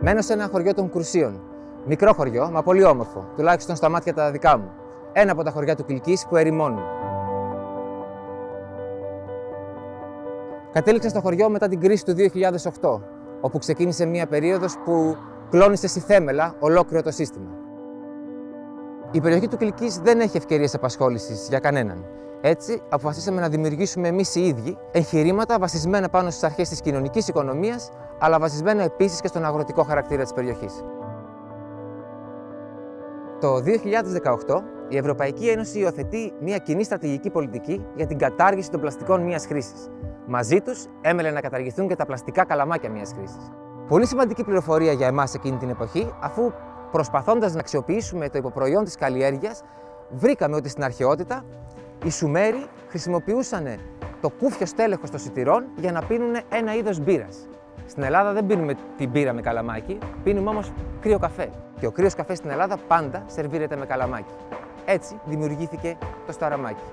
Μένω σε ένα χωριό των Κουρσίων. Μικρό χωριό, μα πολύ όμορφο, τουλάχιστον στα μάτια τα δικά μου. Ένα από τα χωριά του Κιλκής που ερημώνουν. Κατέληξα στο χωριό μετά την κρίση του 2008, όπου ξεκίνησε μια περίοδος που κλώνησε στη θέμελα ολόκληρο το σύστημα. Η περιοχή του Κιλκής δεν έχει ευκαιρίες απασχόλησης για κανέναν. Έτσι, αποφασίσαμε να δημιουργήσουμε εμείς οι ίδιοι εγχειρήματα βασισμένα πάνω στις αρχές της κοινωνικής οικονομίας, αλλά βασισμένα επίσης και στον αγροτικό χαρακτήρα της περιοχής. Το 2018, η Ευρωπαϊκή Ένωση υιοθετεί μια κοινή στρατηγική πολιτική για την κατάργηση των πλαστικών μίας χρήσης. Μαζί τους έμελε να καταργηθούν και τα πλαστικά καλαμάκια μίας χρήσης. Πολύ σημαντική πληροφορία για εμάς εκείνη την εποχή, αφού προσπαθώντας να αξιοποιήσουμε το υποπροϊόν της καλλιέργειας, βρήκαμε ότι στην αρχαιότητα οι Σουμέροι χρησιμοποιούσαν το κούφιο στέλεχος των σιτηρών για να πίνουν ένα είδος μπύρας. Στην Ελλάδα δεν πίνουμε την μπύρα με καλαμάκι, πίνουμε όμως κρύο καφέ. Και ο κρύος καφές στην Ελλάδα πάντα σερβίρεται με καλαμάκι. Έτσι δημιουργήθηκε το σταραμάκι.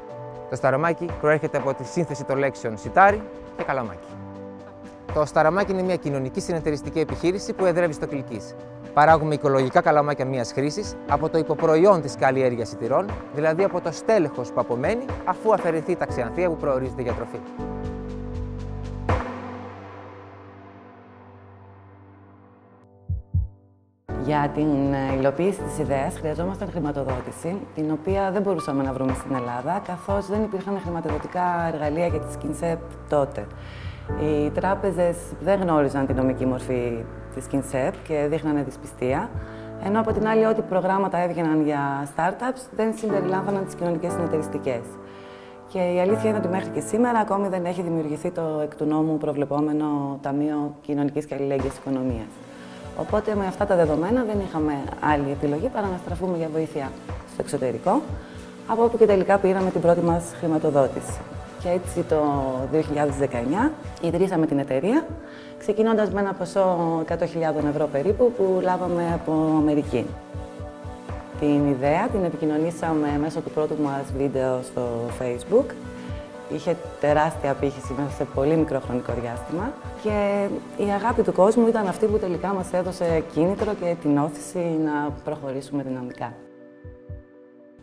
Το σταραμάκι προέρχεται από τη σύνθεση των λέξεων σιτάρι και καλαμάκι. Το σταραμάκι είναι μια κοινωνική συνεταιριστική επιχείρηση που εδρεύει στο Κιλκής. Παράγουμε οικολογικά καλαμάκια μίας χρήσης από το υποπροϊόν της καλλιέργειας σιτηρών, δηλαδή από το στέλεχος που απομένει αφού αφαιρεθεί τα ξεανθεία που προορίζεται για τροφή. Για την υλοποίηση της ιδέας χρειαζόμασταν χρηματοδότηση, την οποία δεν μπορούσαμε να βρούμε στην Ελλάδα, καθώς δεν υπήρχαν χρηματοδοτικά εργαλεία για τη SkinCep τότε. Οι τράπεζες δεν γνώριζαν την νομική μορφή της SkinCep και δείχνανε δυσπιστία, ενώ από την άλλη ό,τι προγράμματα έβγαιναν για startups δεν συμπεριλάμβαναν τις κοινωνικές συνεταιριστικές. Και η αλήθεια είναι ότι μέχρι και σήμερα ακόμη δεν έχει δημιουργηθεί το εκ του νόμου προβλεπόμενο Ταμείο Κοινωνικής και Αλληλέγγυας Οικονομίας. Οπότε με αυτά τα δεδομένα δεν είχαμε άλλη επιλογή παρά να στραφούμε για βοήθεια στο εξωτερικό, από όπου και τελικά πήραμε την πρώτη μας χρηματοδότηση. Και έτσι το 2019 ιδρύσαμε την εταιρεία, ξεκινώντας με ένα ποσό 100.000 ευρώ περίπου που λάβαμε από Αμερική. Την ιδέα την επικοινωνήσαμε μέσω του πρώτου μας βίντεο στο Facebook. Είχε τεράστια απήχηση μέσα σε πολύ μικρό χρονικό διάστημα και η αγάπη του κόσμου ήταν αυτή που τελικά μας έδωσε κίνητρο και την όθηση να προχωρήσουμε δυναμικά.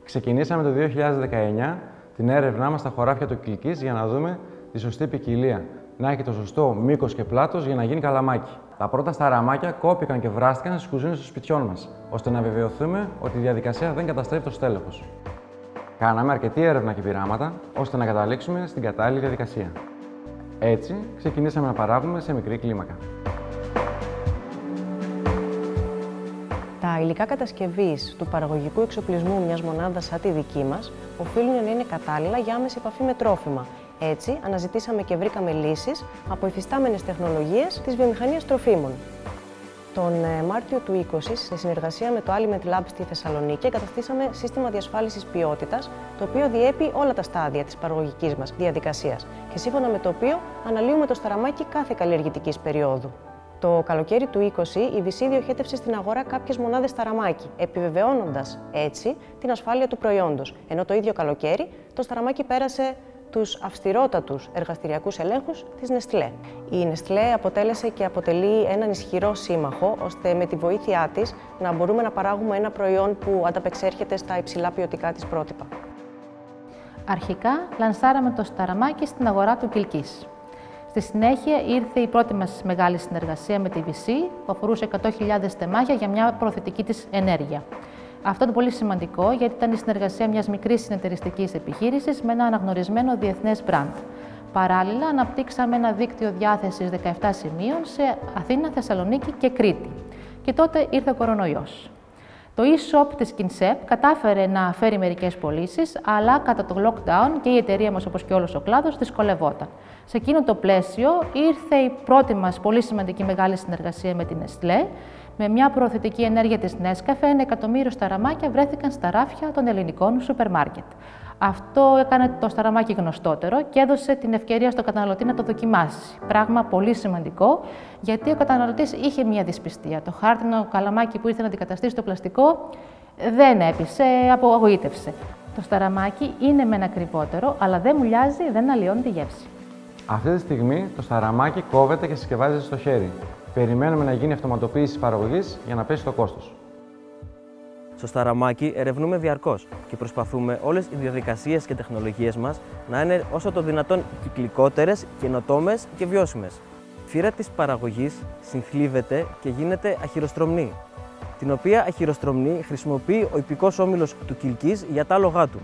Ξεκινήσαμε το 2019 την έρευνά μας στα χωράφια του Κιλκής για να δούμε τη σωστή ποικιλία. Να έχει το σωστό μήκος και πλάτος για να γίνει καλαμάκι. Τα πρώτα σταραμάκια κόπηκαν και βράστηκαν στις κουζίνες των σπιτιών μας, ώστε να βεβαιωθούμε ότι η διαδικασία δεν καταστρέφει το στέλεχος. Κάναμε αρκετή έρευνα και πειράματα, ώστε να καταλήξουμε στην κατάλληλη διαδικασία. Έτσι, ξεκινήσαμε να παράγουμε σε μικρή κλίμακα. Τα υλικά κατασκευής του παραγωγικού εξοπλισμού μιας μονάδας σαν τη δική μας οφείλουν να είναι κατάλληλα για άμεση επαφή με τρόφιμα. Έτσι, αναζητήσαμε και βρήκαμε λύσεις από υφιστάμενες τεχνολογίες της βιομηχανίας τροφίμων. Τον Μάρτιο του 2020, σε συνεργασία με το Aliment Lab στη Θεσσαλονίκη, εγκαταστήσαμε σύστημα διασφάλισης ποιότητας, το οποίο διέπει όλα τα στάδια της παραγωγικής μας διαδικασίας και σύμφωνα με το οποίο αναλύουμε το σταραμάκι κάθε καλλιεργητικής περίοδου. Το καλοκαίρι του 2020, η VC διοχέτευσε στην αγορά κάποιες μονάδες σταραμάκι, επιβεβαιώνοντας έτσι την ασφάλεια του προϊόντος, ενώ το ίδιο καλοκαίρι το σταραμάκι πέρασε τους αυστηρότατους εργαστηριακούς ελέγχους της Νεστλέ. Η Νεστλέ αποτέλεσε και αποτελεί έναν ισχυρό σύμμαχο, ώστε με τη βοήθειά της να μπορούμε να παράγουμε ένα προϊόν που ανταπεξέρχεται στα υψηλά ποιοτικά της πρότυπα. Αρχικά, λανσάραμε το σταραμάκι στην αγορά του Κιλκής. Στη συνέχεια ήρθε η πρώτη μας μεγάλη συνεργασία με τη VC, που αφορούσε 100.000 τεμάχια για μια προθετική της ενέργεια. Αυτό είναι πολύ σημαντικό, γιατί ήταν η συνεργασία μιας μικρής συνεταιριστικής επιχείρησης με ένα αναγνωρισμένο διεθνές brand. Παράλληλα, αναπτύξαμε ένα δίκτυο διάθεσης 17 σημείων σε Αθήνα, Θεσσαλονίκη και Κρήτη. Και τότε ήρθε ο κορονοϊός. Το e-shop της SkinCep κατάφερε να φέρει μερικές πωλήσεις, αλλά κατά το lockdown και η εταιρεία μας, όπως και όλος ο κλάδος, δυσκολευόταν. Σε εκείνο το πλαίσιο ήρθε η πρώτη μας πολύ σημαντική μεγάλη συνεργασία με την Nestlé. Με μια προωθητική ενέργεια της Nescafé, 1 εκατομμύριο σταραμάκια βρέθηκαν στα ράφια των ελληνικών σούπερ μάρκετ. Αυτό έκανε το σταραμάκι γνωστότερο και έδωσε την ευκαιρία στον καταναλωτή να το δοκιμάσει. Πράγμα πολύ σημαντικό, γιατί ο καταναλωτής είχε μια δυσπιστία. Το χάρτινο καλαμάκι που ήρθε να αντικαταστήσει το πλαστικό δεν έπεισε, απογοήτευσε. Το σταραμάκι είναι μεν ακριβότερο, αλλά δεν μουλιάζει, δεν αλλοιώνει τη γεύση. Αυτή τη στιγμή το σταραμάκι κόβεται και συσκευάζεται στο χέρι. Περιμένουμε να γίνει αυτοματοποίηση της παραγωγής για να πέσει το κόστος. Στο Σταραμάκι ερευνούμε διαρκώς και προσπαθούμε όλες οι διαδικασίες και τεχνολογίες μας να είναι όσο το δυνατόν κυκλικότερες, καινοτόμες και βιώσιμες. Η φύρα της παραγωγής συνθλίβεται και γίνεται αχυροστρομνή, την οποία αχυροστρομνή χρησιμοποιεί ο ιππικός όμιλος του Κιλκής για τα άλογά του.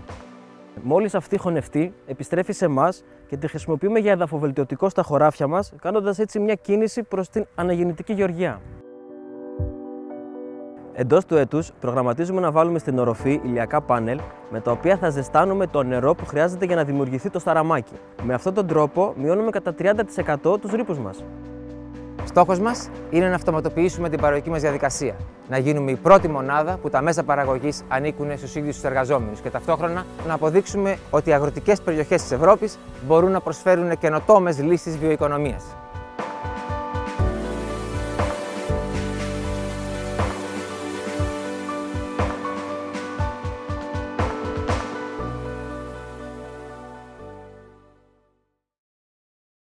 Μόλις αυτή χωνευτεί, επιστρέφει σε εμάς και τη χρησιμοποιούμε για εδαφοβελτιωτικό στα χωράφια μας, κάνοντας έτσι μια κίνηση προς την αναγεννητική γεωργία. Εντός του έτους, προγραμματίζουμε να βάλουμε στην οροφή ηλιακά πάνελ, με τα οποία θα ζεστάνουμε το νερό που χρειάζεται για να δημιουργηθεί το Σταραμάκι. Με αυτόν τον τρόπο, μειώνουμε κατά 30% τους ρήπους μας. Στόχος μας είναι να αυτοματοποιήσουμε την παραγωγική μας διαδικασία. Να γίνουμε η πρώτη μονάδα που τα μέσα παραγωγής ανήκουν στους ίδιους τους εργαζόμενους και ταυτόχρονα να αποδείξουμε ότι οι αγροτικές περιοχές της Ευρώπης μπορούν να προσφέρουν καινοτόμες λύσεις βιοοικονομίας.